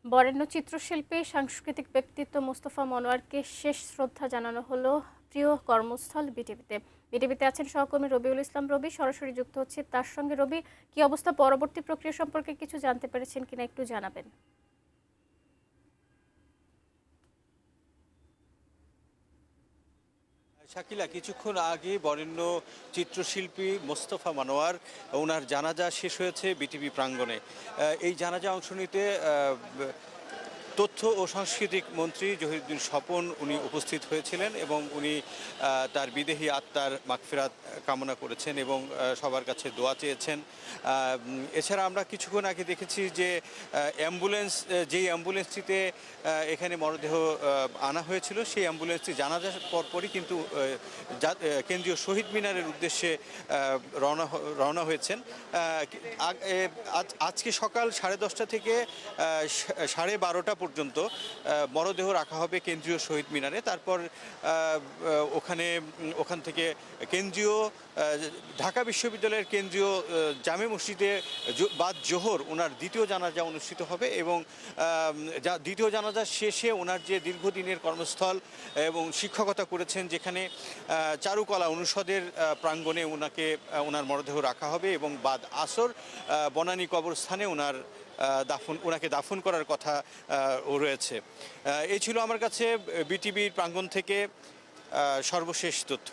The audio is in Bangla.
বরেণ্য চিত্রশিল্পী সাংস্কৃতিক ব্যক্তিত্ব মোস্তফা মনোয়ারকে শেষ শ্রদ্ধা জানানো হলো প্রিয় কর্মস্থল বিটিভিতে। বিটিভিতে আছেন সহকর্মী রবিউল ইসলাম রবি, সরাসরি যুক্ত হচ্ছে তার সঙ্গে। রবি, কি অবস্থা, পরবর্তী প্রক্রিয়া সম্পর্কে কিছু জানতে পেরেছেন কিনা একটু জানাবেন। শাকিলা, কিছুক্ষণ আগে বরেণ্য চিত্রশিল্পী মোস্তফা মনোয়ার ওনার জানাজা শেষ হয়েছে বিটিভি প্রাঙ্গণে। এই জানাজা অংশ নিতে তথ্য ও সাংস্কৃতিক মন্ত্রী জহিরুদ্দিন স্বপন উনি উপস্থিত হয়েছিলেন এবং উনি তার বিদেহী আত্মার মাগফিরাত কামনা করেছেন এবং সবার কাছে দোয়া চেয়েছেন। এছাড়া আমরা কিছুক্ষণ আগে দেখেছি যে যেই অ্যাম্বুলেন্সটিতে এখানে মরদেহ আনা হয়েছিল, সেই অ্যাম্বুলেন্সটি জানাজার পরপরই কিন্তু কেন্দ্রীয় শহীদ মিনারের উদ্দেশ্যে রওনা হয়েছেন। আজকে সকাল 10:30 থেকে 12:30 পর্যন্ত মরদেহ রাখা হবে কেন্দ্রীয় শহীদ মিনারে। তারপর ওখান থেকে কেন্দ্রীয় ঢাকা বিশ্ববিদ্যালয়ের কেন্দ্রীয় জামে মসজিদে বাদ জোহর ওনার দ্বিতীয় জানাজা অনুষ্ঠিত হবে এবং দ্বিতীয় জানাজা শেষে ওনার যে দীর্ঘদিনের কর্মস্থল এবং শিক্ষকতা করেছেন, যেখানে চারুকলা অনুষদের প্রাঙ্গণে ওনার মরদেহ রাখা হবে এবং বাদ আসর বনানী কবরস্থানে ওনাকে দাফন করার কথা রয়েছে। এই ছিল আমার কাছে বিটিভির প্রাঙ্গণ থেকে সর্বশেষ তথ্য।